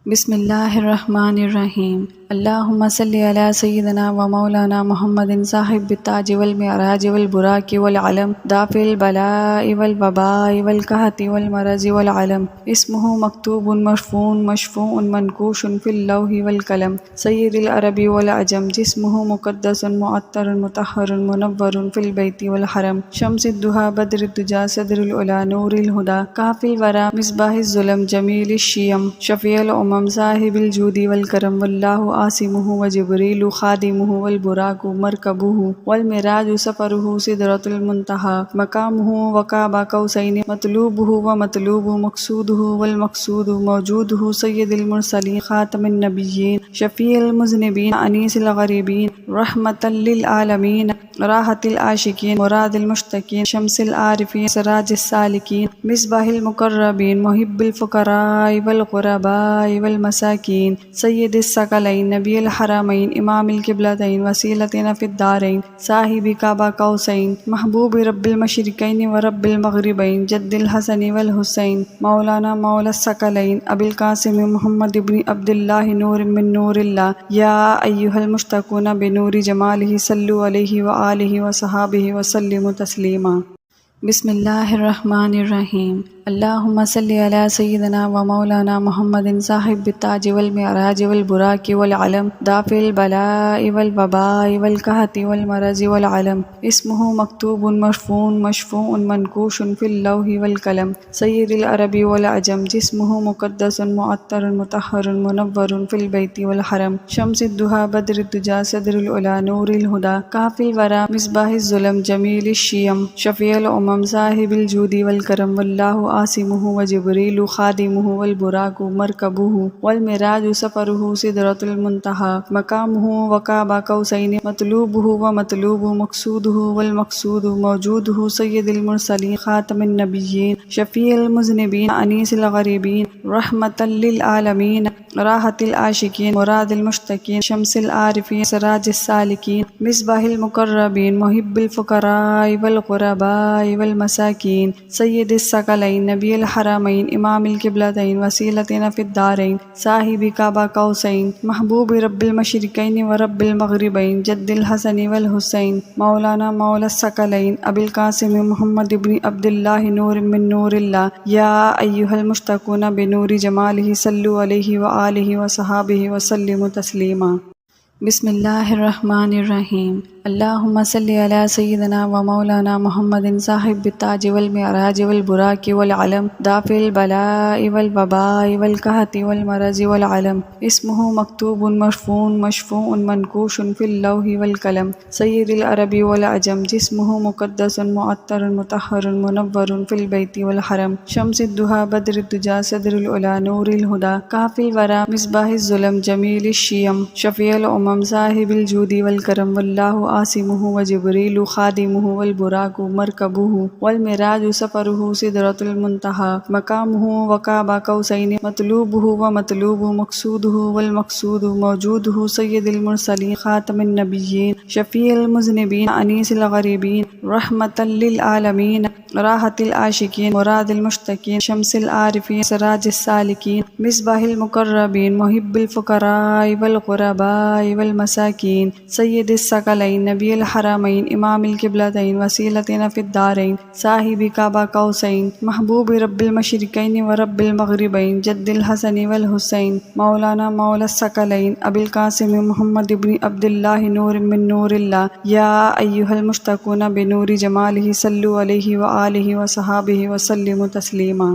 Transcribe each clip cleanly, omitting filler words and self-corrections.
بسم اللہ الرحمن الرحیم اللہم صلی علی سیدنا و مولانا محمد صاحب التاج والمعراج والبراق والعلم دافع البلاء والوباء والقحط والمرض والعلم اسمہ مکتوب مشفوع مشفوع منقوش فی اللوح والقلم سید العرب والعجم جسمہ مقدس معطر مطہر منور فی البیت والحرم شمس الضحی بدر الدجى صدر العلا نور الہدی کافی الورى مصباح الظلم جمیل الشیم شفیع الامم صاحب الجود والکرم واللہ عاصمہ وجبریل خادمہ والبراق مرکبہ والمراج سفرہ سدرۃ المنتہی مقامہ وقاب قوسین مطلوبہ ومطلوب مقصودہ والمقصود موجودہ سید المرسلین خاتم النبیین شفیع المذنبین انیس الغریبین رحمۃ للعالمین راحت العاشقین مراد المشتقین شمس العارفین سراج السالکین مصباح المقربین محب الفقراء والغرباء والمساکین سید الثقلین نبی الحرمین امام القبلتین وسیلتنا فی الدارین صاحب کعبہ قوسین محبوب رب المشرقین ورب المغربین جد الحسن والحسین مولانا مولا الثقلین ابی القاسم محمد بن عبد اللہ نور من نور اللہ یا ایہا المشتقون بنور جمالہ صلو علیہ وآلہ وصحابہ وسلم تسلیما۔ بسم اللہ الرحمن الرحیم اللہم صلی علی سیدنا و مولانا محمد صاحب التاج والمعراج والبراق والعلم دافع البلاء والوباء والقحط والمرض والعلم اسمہ مکتوب مشفوع مشفوع منقوش فی اللوح والقلم سید العرب والعجم جسمہ مقدس معطر مطہر منور فی البیت والحرم شمس الضحی بدر الدجى صدر العلا نور الہدی کافی الورى مصباح الظلم جمیل الشیم شفیع الامم صاحب الجود والکرم واللہ عاصمہ وجبریل خادمہ والبراق مرکبہ والمراج سفرہ سدرۃ المنتہی مقامہ وقاب قوسین مطلوبہ ومطلوب مقصودہ والمقصود موجودہ سید المرسلین خاتم النبیین شفیع المذنبین انیس الغریبین رحمۃ للعالمین راحت العاشقین مراد المشتقین شمس العارفین سراج السالکین مصباح المقربین محب الفقراء والغرباء والمساکین سید الثقلین نبی الحرمین امام القبلتین وسیلتنا فی الدارین صاحب کعبہ قوسین محبوب رب المشرقین ورب المغربین جد الحسن والحسین مولانا مولا الثقلین ابی القاسم محمد بن عبد اللہ نور من نور اللہ یا ایہا المشتقون بنور جمالہ صلو علیہ وآلہ وصحابہ وسلم تسلیما۔ بسم اللہ الرحمن الرحیم اللہم صلی علی سیدنا و مولانا محمد صاحب التاج والمعراج والبراق والعلم دافع البلاء والوباء والقحط والمرض والعلم اسمہ مکتوب مشفوع مشفوع منقوش فی اللوح والقلم سید العرب والعجم جسمہ مقدس معطر مطہر منور فی البیت والحرم شمس الضحی بدر الدجى صدر العلا نور الہدی کافی الورى مصباح الظلم جمیل الشیم شفیع الامم صاحب الجود والکرم واللہ عاصمہ وجبریل خادمہ والبراق مرکبہ والمراج سفرہ سدرۃ المنتہی مقامہ وقاب قوسین مطلوبہ ومطلوب مقصودہ والمقصود موجودہ سید المرسلین خاتم النبیین شفیع المذنبین انیس الغریبین رحمۃ للعالمین راحت العاشقین مراد المشتقین شمس العارفین سراج السالکین مصباح المقربین محب الفقراء والغرباء والمساکین سید الثقلین نبی الحرمین امام القبلتین وسیلتنا فی الدارین صاحب کعبہ قوسین محبوب رب المشرقین ورب المغربین جد الحسن والحسین مولانا مولا الثقلین ابی القاسم محمد بن عبد اللہ نور من نور اللہ یا ایہا المشتقون بنور جمالہ صلو علیہ وآلہ وصحابہ وسلم تسلیما۔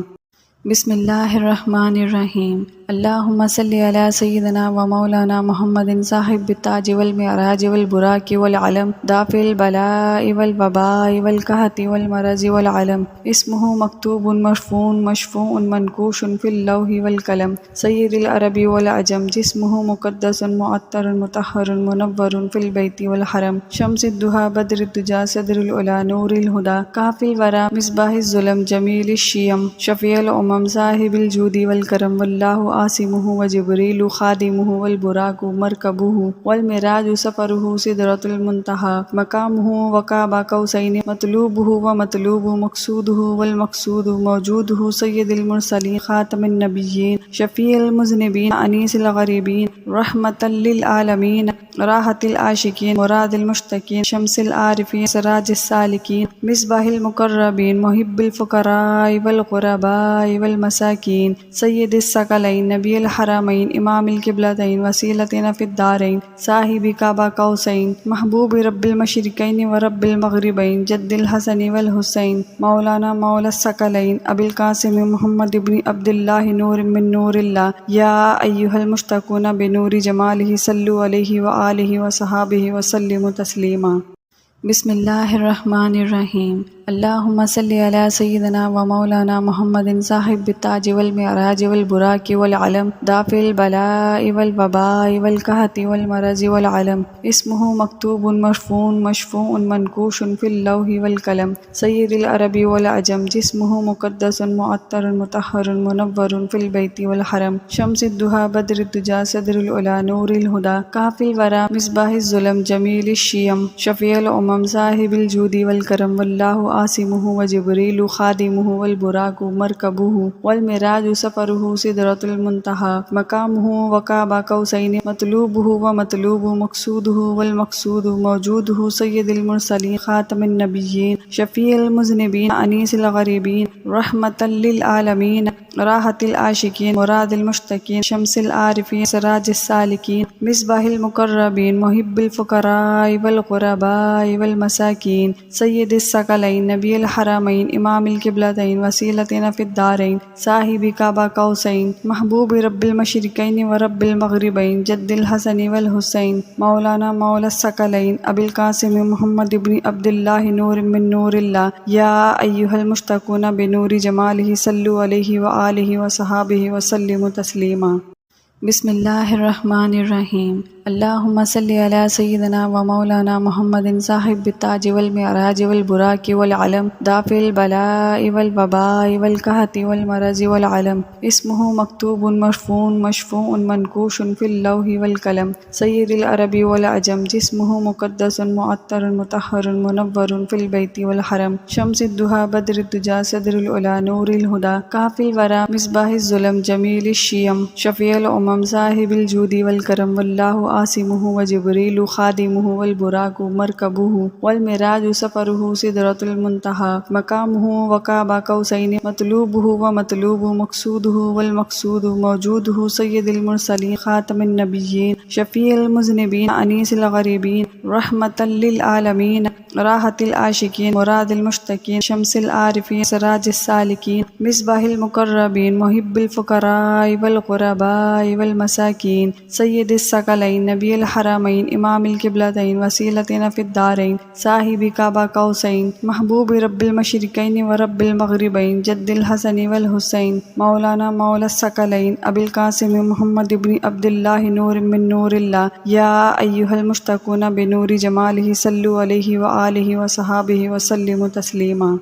بسم اللہ الرحمن الرحیم اللہم صلی علی سیدنا و مولانا محمد صاحب التاج والمعراج والبراق والعلم دافع البلاء والوباء والقحط والمرض والعلم اسمہ مکتوب مشفوع مشفوع منقوش فی اللوح والقلم سید العرب والعجم جسمہ مقدس معطر مطہر منور فی البیت والحرم شمس الضحی بدر الدجى صدر العلا نور الہدی کافی الورى مصباح الظلم جمیل الشیم شفیع الامم صاحب الجود والکرم واللہ عاصمہ وجبریل خادمہ والبراق مرکبہ والمعراج سفرہ سدرۃ المنتہى مقامہ وقاب قوسین مطلوبہ ومطلوب مقصودہ والمقصود موجودہ سید المرسلین خاتم النبیین شفیع المذنبین انیس الغریبین رحمۃ للعالمین راحت العاشقین مراد المشتقین شمس العارفین سراج السالکین مصباح المقربین محب الفقراء والغرباء والمساکین سید الثقلین نبی الحرمین امام القبلتین وسیلتنا فی الدارین صاحب قاب قوسین محبوب رب المشرقین ورب المغربین جد الحسن والحسین مولانا مولا الثقلین ابی القاسم محمد ابن عبداللہ نور من نور اللہ یا ایہا المشتقون بنور جمالہ صلو علیہ وآلہ وصحابہ وسلم تسلیما۔ بسم اللہ الرحمن الرحیم۔ اللہم صلی علی سیدنا و مولانا محمد صاحب التاج والمعراج والبراق والعلم دافع البلاء والوباء والقحط والمرض والعلم اسمہ مکتوب مشفوع مشفوع منقوش فی اللوح والقلم سید العرب والعجم جسمہ مقدس معطر مطہر منور فی البیت والحرم شمس الضحیٰ بدر الدجى صدر العلا نور الہدی کافی الورى مصباح الظلم جمیل الشیم شفیع الامم صاحب الجود والکرم واللہ عاصمہ وجبریل خادمہ والبراق مرکبہ والمعراج سفرہ سدرۃ المنتہى مقامہ وقاب قوسین مطلوبہ ومطلوب مقصودہ والمقصود موجودہ سید المرسلین خاتم النبیین شفیع المذنبین انیس الغریبین رحمۃ للعالمین راحت العاشقین مراد المشتقین شمس العارفین سراج السالکین مصباح المقربین محب الفقراء والغرباء والمساکین سید الثقلین نبی الحرمین امام القبلتین وسیلتنا فی الدارین صاحب قاب قوسین محبوب رب المشرقین ورب المغربین جد الحسن والحسین مولانا مولا الثقلین ابی القاسم محمد ابن عبداللہ نور من نور اللہ یا ایہا المشتقون بنور جمالہ صلو علیہ وآلہ وصحابہ وسلم تسلیما۔ بسم اللہ الرحمن الرحیم۔ اللہم صلی علی سیدنا و مولانا محمد صاحب التاج والمعراج والبراق والعلم دافع البلاء والوباء والقحط والمرض والعلم اسمہ مکتوب مشفوع مشفوع منقوش فی اللوح والقلم سید العرب والعجم جسمہ مقدس معطر مطہر منور فی البیت والحرم شمس الضحیٰ بدر الدجى صدر العلا نور الہدی کافی الورى مصباح الظلم جمیل الشیم شفیع الامم صاحب الجود والکرم واللہ عاصمہ وجبریل خادمہ والبراق مرکبہ والمعراج سفرہ سدرۃ المنتہى مقامہ وقاب قوسین مطلوبہ ومطلوب مقصودہ والمقصود موجودہ سید المرسلین خاتم النبیین شفیع المذنبین انیس الغریبین رحمۃ للعالمین راحت العاشقین مراد المشتقین شمس العارفین سراج السالکین مصباح المقربین محب الفقراء والغرباء والمساکین سید الثقلین نبی الحرمین امام القبلتین وسیلتنا فی الدارین صاحب قاب قوسین محبوب رب المشرقین ورب المغربین جد الحسن والحسین مولانا مولا الثقلین ابی القاسم محمد ابن عبداللہ نور من نور اللہ یا ایہا المشتقون بنور جمالہ صلو علیہ وآلہ وصحابہ وسلم تسلیما۔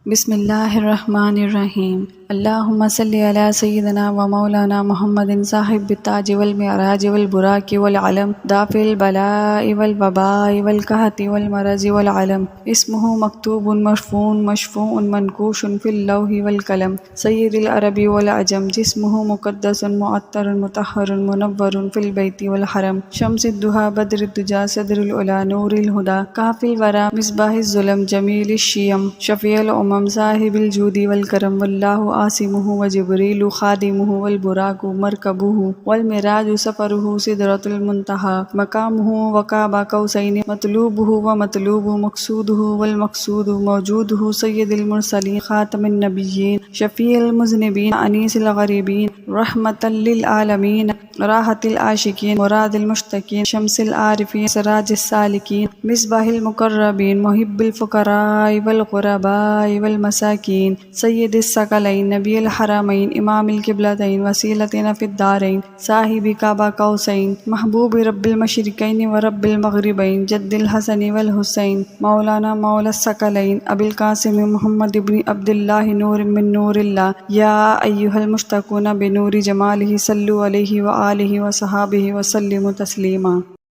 بسم اللہ الرحمن الرحیم۔ اللہم صلی علی سیدنا و مولانا محمد صاحب التاج والمعراج والبراق والعلم دافع البلاء والوباء والقحط والمرض والعلم اسمہ مکتوب مشفوع مشفوع منقوش فی اللوح والقلم سید العرب والعجم جسمہ مقدس معطر مطہر منور فی البیت والحرم شمس الضحیٰ بدر الدجى صدر العلا نور الہدی کافی الورى مصباح الظلم جمیل الشیم شفیع الامم صاحب الجود والکرم واللہ عاصمہ وجبریل خادمہ والبراق مرکبہ والمعراج سفرہ سدرۃ المنتہى مقامہ وقاب قوسین مطلوبہ ومطلوب مقصودہ والمقصود موجودہ سید المرسلین خاتم النبیین شفیع المذنبین انیس الغریبین رحمۃ للعالمین راحت العاشقین مراد المشتقین شمس العارفین سراج السالکین مصباح المقربین محب الفقراء والغرباء والمساکین سید الثقلین نبی الحرمین امام القبلتین وسیلتنا فی الدارین صاحب کعبہ قوسین محبوب رب المشرقین ورب المغربین جد الحسن والحسین مولانا مولا الثقلین ابی القاسم محمد ابن عبد اللہ نور من نور اللہ یا ایہا المشتقون بنور جمالہ صلو علیہ وآلہ وصحابہ وسلم تسلیما۔